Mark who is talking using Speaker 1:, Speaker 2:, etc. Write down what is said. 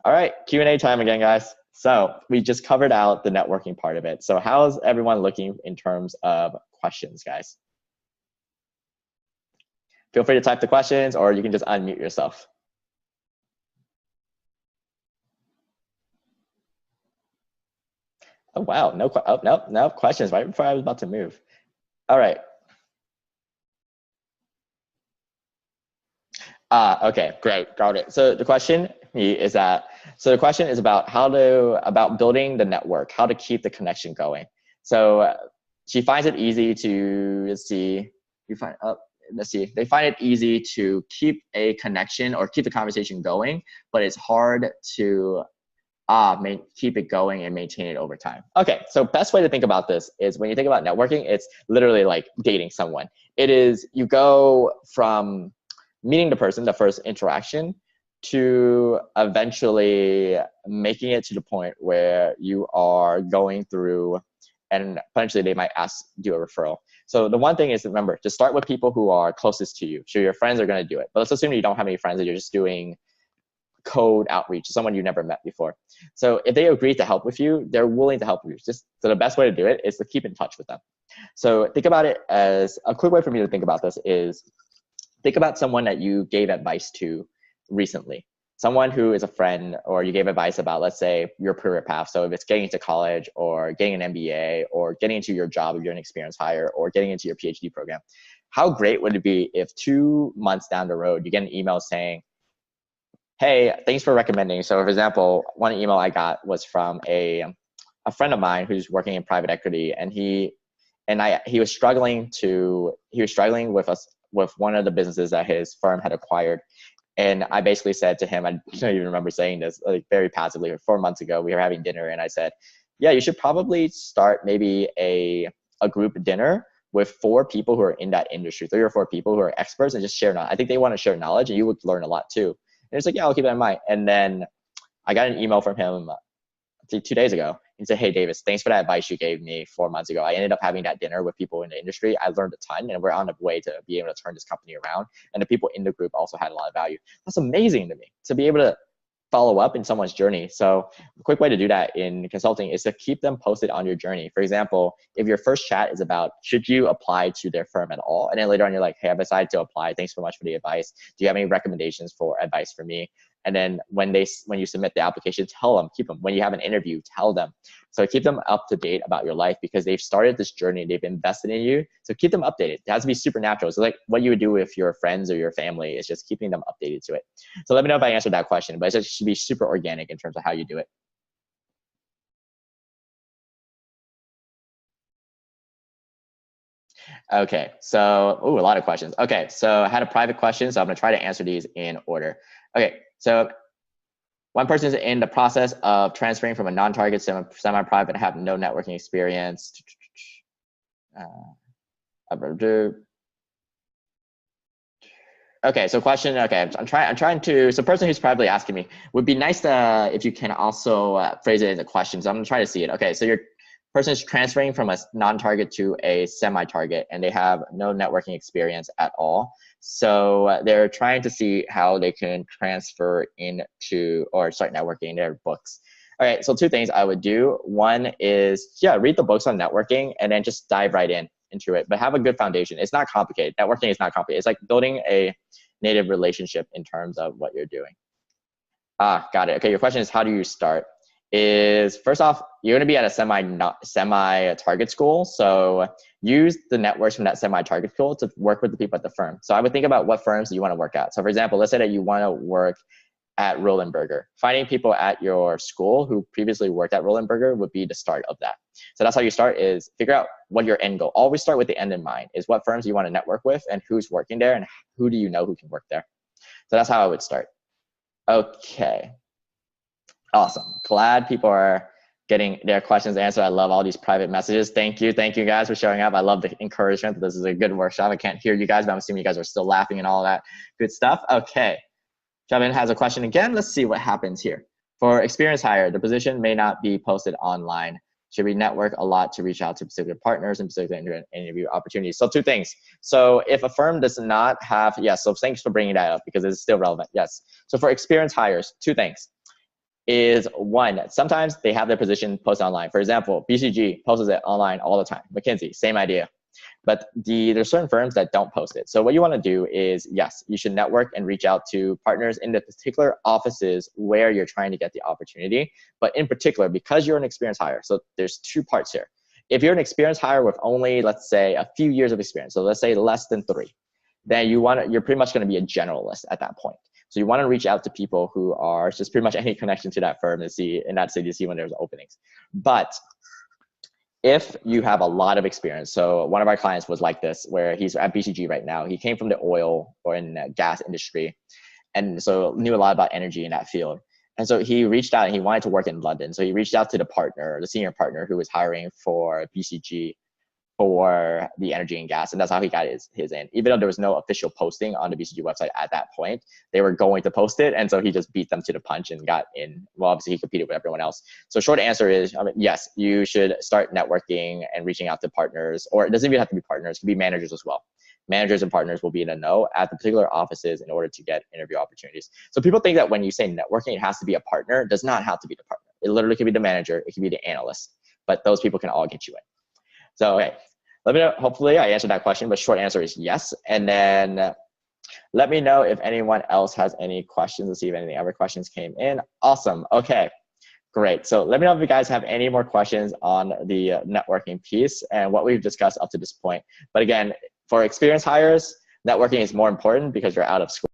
Speaker 1: All right, Q&A time again, guys. So we just covered out the networking part of it. So how's everyone looking in terms of questions, guys? Feel free to type the questions, or you can just unmute yourself. Oh, wow. No questions right before I was about to move. All right. Okay, great, got it. So the question is about building the network, how to keep the connection going. So she finds it easy to, they find it easy to keep a connection or keep the conversation going, but it's hard to keep it going and maintain it over time. Okay, so best way to think about this is when you think about networking, it's literally like dating someone. It is, you go from meeting the person, the first interaction, to eventually making it to the point where you are going through and potentially they might ask you a referral. So the one thing is, remember, just start with people who are closest to you. Sure, your friends are going to do it, but let's assume you don't have any friends and you're just doing cold outreach to someone you never met before. So if they agree to help with you, they're willing to help you. So the best way to do it is to keep in touch with them. So think about it as a quick way for me to think about this is think about someone that you gave advice to recently. Someone who is a friend, or you gave advice about, let's say, your career path. So if it's getting into college or getting an MBA or getting into your job if you're an experienced hire or getting into your PhD program. How great would it be if 2 months down the road, you get an email saying, hey, thanks for recommending. So for example, one email I got was from a friend of mine who's working in private equity, and he was struggling with one of the businesses that his firm had acquired. And I basically said to him, I don't even remember saying this, like very passively, 4 months ago, we were having dinner and I said, yeah, you should probably start maybe a group dinner with 4 people who are in that industry, 3 or 4 people who are experts, and just share knowledge. I think they want to share knowledge and you would learn a lot too. And it's like, yeah, I'll keep that in mind. And then I got an email from him 2 days ago. He said, hey, Davis, thanks for that advice you gave me 4 months ago. I ended up having that dinner with people in the industry. I learned a ton, and we're on the way to be able to turn this company around. And the people in the group also had a lot of value. That's amazing to me, to be able to follow up in someone's journey. So a quick way to do that in consulting is to keep them posted on your journey. For example, if your first chat is about, should you apply to their firm at all? And then later on, you're like, hey, I've decided to apply. Thanks so much for the advice. Do you have any recommendations for advice for me? And then when you submit the application, tell them, keep them. When you have an interview, tell them. So keep them up to date about your life because they've started this journey. They've invested in you. So keep them updated. It has to be supernatural. So like what you would do with your friends or your family is just keeping them updated to it. So let me know if I answered that question, but it just should be super organic in terms of how you do it. Okay, so, a lot of questions. Okay, so I had a private question, so I'm gonna try to answer these in order. Okay, so one person is in the process of transferring from a non-target semi-private, have no networking experience. Okay, so question, okay, I'm trying to, so person who's probably asking me, would be nice to, if you can also phrase it as a question, so I'm gonna try to see it. Okay, so your person is transferring from a non-target to a semi-target and they have no networking experience at all. So they're trying to see how they can transfer into or start networking their books. All right, so 2 things I would do. One is, yeah, read the books on networking and then just dive right into it, but have a good foundation. It's not complicated. Networking is not complicated. It's like building a native relationship in terms of what you're doing. Got it. Okay, your question is how do you start? Is first off, you're going to be at a semi-target school. So use the networks from that semi-target school to work with the people at the firm. So I would think about what firms you want to work at. So for example, let's say that you want to work at Roland Berger. Finding people at your school who previously worked at Roland Berger would be the start of that. So that's how you start, is figure out what your end goal. Always start with the end in mind, is what firms you want to network with and who's working there and who do you know who can work there. So that's how I would start. Okay. Awesome. Glad people are getting their questions answered. I love all these private messages. Thank you guys for showing up. I love the encouragement. This is a good workshop. I can't hear you guys, but I'm assuming you guys are still laughing and all that good stuff. Okay. Javin has a question again. Let's see what happens here. For experienced hire, the position may not be posted online. Should we network a lot to reach out to specific partners and specific interview opportunities? So 2 things. So if a firm does not have, yes, so thanks for bringing that up because it's still relevant. Yes. So for experienced hires, 2 things. is one, sometimes they have their position posted online. For example, BCG posts it online all the time. McKinsey, same idea. But there's certain firms that don't post it. So what you want to do is, yes, you should network and reach out to partners in the particular offices where you're trying to get the opportunity. But in particular, because you're an experienced hire, so there's two parts here. If you're an experienced hire with only, let's say, a few years of experience, so let's say less than 3, then you're pretty much going to be a generalist at that point. So you want to reach out to people who are just pretty much any connection to that firm and see in that city to see when there's openings. But if you have a lot of experience, so one of our clients was like this, where he's at BCG right now. He came from the oil or in gas industry, and so knew a lot about energy in that field. And so he reached out and he wanted to work in London. So he reached out to the senior partner who was hiring for BCG for the energy and gas. And that's how he got his in. Even though there was no official posting on the BCG website at that point, they were going to post it. And so he just beat them to the punch and got in. Well, obviously he competed with everyone else. So short answer is, yes, you should start networking and reaching out to partners, or it doesn't even have to be partners, it can be managers as well. Managers and partners will be in a know at the particular offices in order to get interview opportunities. So people think that when you say networking, it has to be a partner. It does not have to be the partner. It literally could be the manager. It could be the analyst, but those people can all get you in. So, okay. Let me know, hopefully I answered that question, but short answer is yes. And then let me know if anyone else has any questions. Let's see if any other questions came in. Awesome. Okay, great. So let me know if you guys have any more questions on the networking piece and what we've discussed up to this point. But again, for experienced hires, networking is more important because you're out of school.